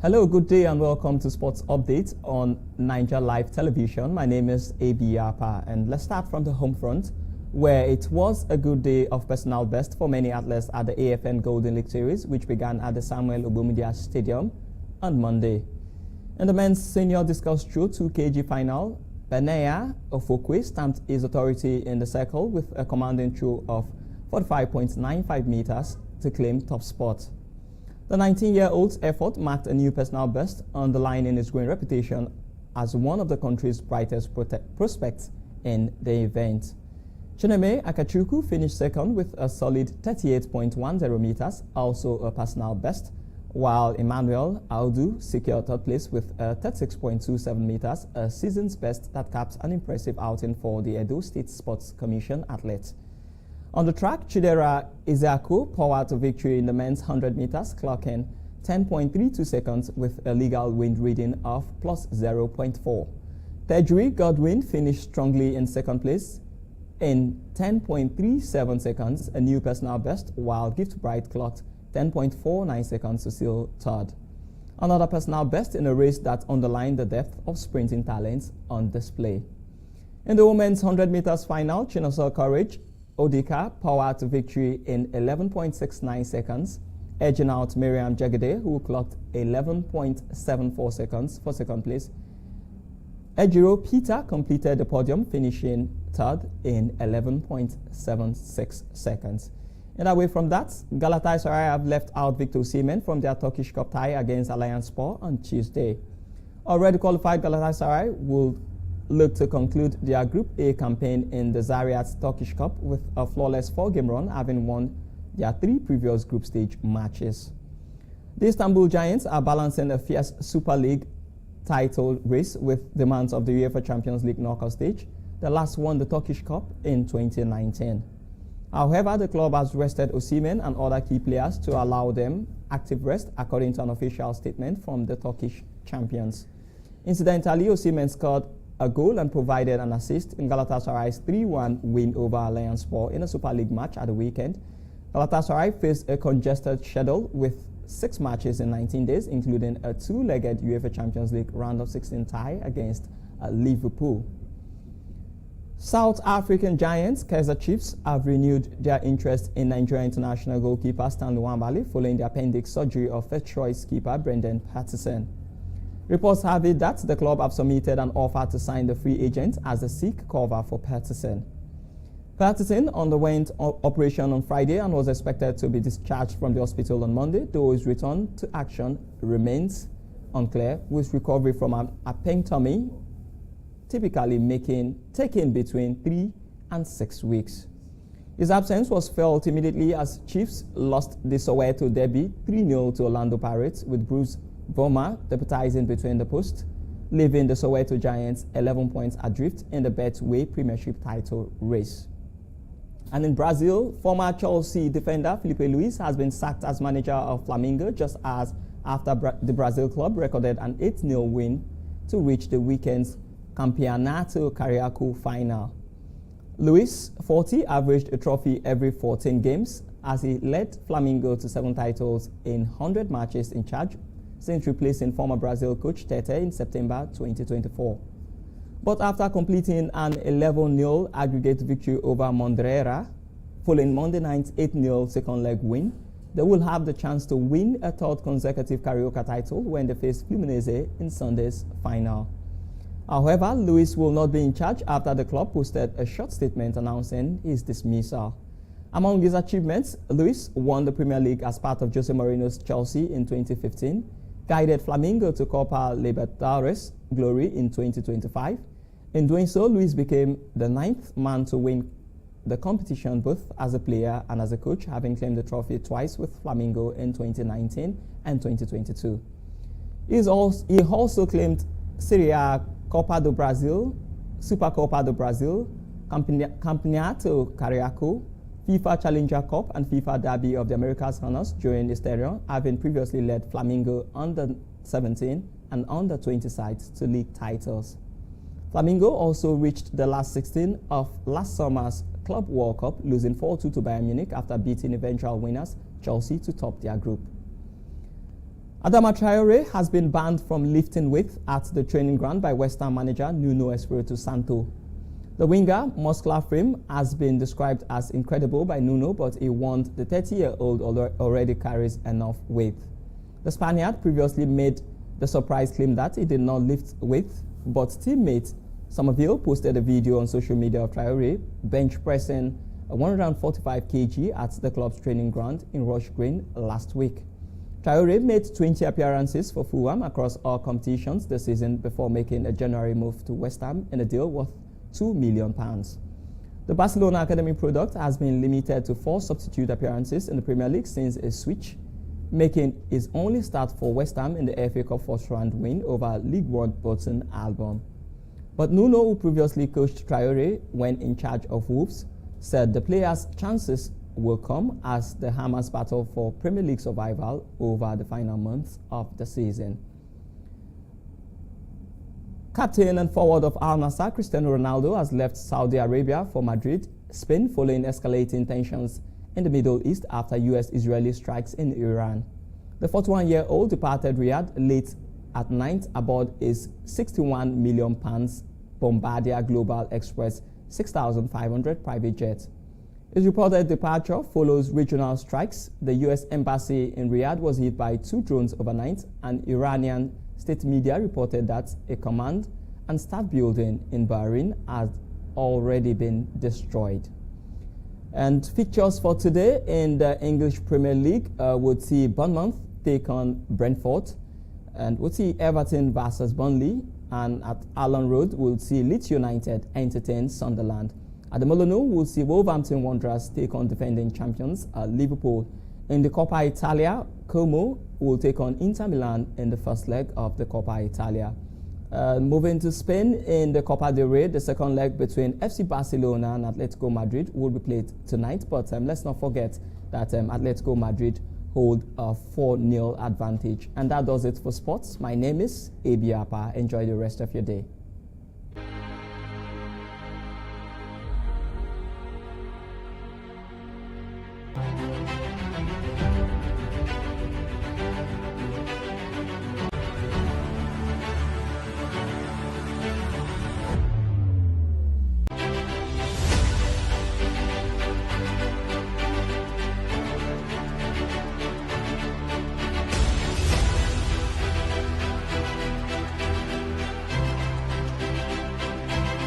Hello, good day and welcome to Sports Update on Niger Live Television. My name is Ebi Appah, and let's start from the home front, where it was a good day of personal best for many athletes at the AFN Golden League Series, which began at the Samuel Ogbomediah Stadium on Monday. In the men's senior discus throw 2 kg final, Benaya Ofokwe stamped his authority in the circle with a commanding throw of 45.95 meters to claim top spot. The 19-year-old's effort marked a new personal best, underlining his growing reputation as one of the country's brightest prospects in the event. Chineme Akachukwu finished second with a solid 38.10 meters, also a personal best, while Emmanuel Audu secured third place with a 36.27 meters, a season's best that caps an impressive outing for the Edo State Sports Commission athletes. On the track, Chidera Izeako powered to victory in the men's 100 meters, clocking 10.32 seconds with a legal wind reading of plus 0.4. Tejri Godwin finished strongly in second place in 10.37 seconds, a new personal best, while Gift Bright clocked 10.49 seconds to seal third. Another personal best in a race that underlined the depth of sprinting talents on display. In the women's 100 meters final, Chinonso Courage Odika powered to victory in 11.69 seconds, edging out Miriam Jagade, who clocked 11.74 seconds for second place. Ejiro Peter completed the podium, finishing third in 11.76 seconds. And away from that, Galatasaray have left out Victor Osimhen from their Turkish Cup tie against Alanyaspor on Tuesday. Already qualified Galatasaray will look to conclude their Group A campaign in the Zariat Turkish Cup with a flawless 4-game run, having won their 3 previous group stage matches. The Istanbul Giants are balancing a fierce Super League title race with demands of the UEFA Champions League knockout stage. The last won the Turkish Cup in 2019. However, the club has rested Osimhen and other key players to allow them active rest, according to an official statement from the Turkish champions. Incidentally, Osimhen scored a goal and provided an assist in Galatasaray's 3-1 win over Alanyaspor in a Super League match at the weekend. Galatasaray faced a congested schedule with 6 matches in 19 days, including a 2-legged UEFA Champions League round of 16 tie against Liverpool. South African giants Kaizer Chiefs have renewed their interest in Nigerian international goalkeeper Stanley Nwabali following the appendix surgery of first-choice keeper Brendan Patterson. Reports have it that the club have submitted an offer to sign the free agent as a sick cover for Patterson. Patterson underwent operation on Friday and was expected to be discharged from the hospital on Monday, though his return to action remains unclear, with recovery from an appendectomy typically taking between 3 and 6 weeks. His absence was felt immediately as Chiefs lost the Soweto derby 3-0 to Orlando Pirates, with Bruce Boma deputizing between the posts, leaving the Soweto Giants 11 points adrift in the Betway Premiership title race. And in Brazil, former Chelsea defender Felipe Luis has been sacked as manager of Flamengo just as after the Brazil club recorded an 8-0 win to reach the weekend's Campeonato Carioca final. Luis, 40, averaged a trophy every 14 games as he led Flamengo to 7 titles in 100 matches in charge, since replacing former Brazil coach Tete in September 2024. But after completing an 11-0 aggregate victory over Mondreira, following Monday night's 8-0 second-leg win, they will have the chance to win a third consecutive Carioca title when they face Fluminense in Sunday's final. However, Luis will not be in charge after the club posted a short statement announcing his dismissal. Among his achievements, Luis won the Premier League as part of Jose Mourinho's Chelsea in 2015, guided Flamengo to Copa Libertadores glory in 2025. In doing so, Luis became the 9th man to win the competition both as a player and as a coach, having claimed the trophy twice with Flamengo in 2019 and 2022. He also claimed Serie A, Copa do Brasil, Supercopa do Brasil, Campeonato Carioca, FIFA Challenger Cup and FIFA Derby of the Americas honors during his tenure, having previously led Flamengo under 17 and under 20 sides to league titles. Flamengo also reached the last 16 of last summer's Club World Cup, losing 4-2 to Bayern Munich after beating eventual winners Chelsea to top their group. Adama Traore has been banned from lifting weight at the training ground by West Ham manager Nuno Espirito Santo. The winger, muscular frame, has been described as incredible by Nuno, but he warned the 30-year-old already carries enough weight. The Spaniard previously made the surprise claim that he did not lift weight, but teammate Somerville posted a video on social media of Traore bench pressing 145 kg at the club's training ground in Rush Green last week. Traore made 20 appearances for Fulham across all competitions this season before making a January move to West Ham in a deal worth £2 million. The Barcelona Academy product has been limited to 4 substitute appearances in the Premier League since a switch, making his only start for West Ham in the FA Cup first-round win over League One Burton Albion. But Nuno, who previously coached Traore when in charge of Wolves, said the player's chances will come as the Hammers battle for Premier League survival over the final months of the season. Captain and forward of Al Nassr, Cristiano Ronaldo, has left Saudi Arabia for Madrid, Spain, following escalating tensions in the Middle East after US-Israeli strikes in Iran. The 41-year-old departed Riyadh late at night aboard his £61 million Bombardier Global Express 6,500 private jet. His reported departure follows regional strikes. The U.S. Embassy in Riyadh was hit by 2 drones overnight, and Iranian state media reported that a command and staff building in Bahrain had already been destroyed. And fixtures for today in the English Premier League would see Bournemouth take on Brentford, and we'll see Everton versus Burnley, and at Allen Road we'll see Leeds United entertain Sunderland. At the Molineux, we'll see Wolverhampton Wanderers take on defending champions Liverpool. In the Coppa Italia, Como will take on Inter Milan in the first leg of the Coppa Italia. Moving to Spain, in the Copa del Rey, the second leg between FC Barcelona and Atletico Madrid will be played tonight. But let's not forget that Atletico Madrid hold a 4-0 advantage. And that does it for sports. My name is Ebi Appah. Enjoy the rest of your day.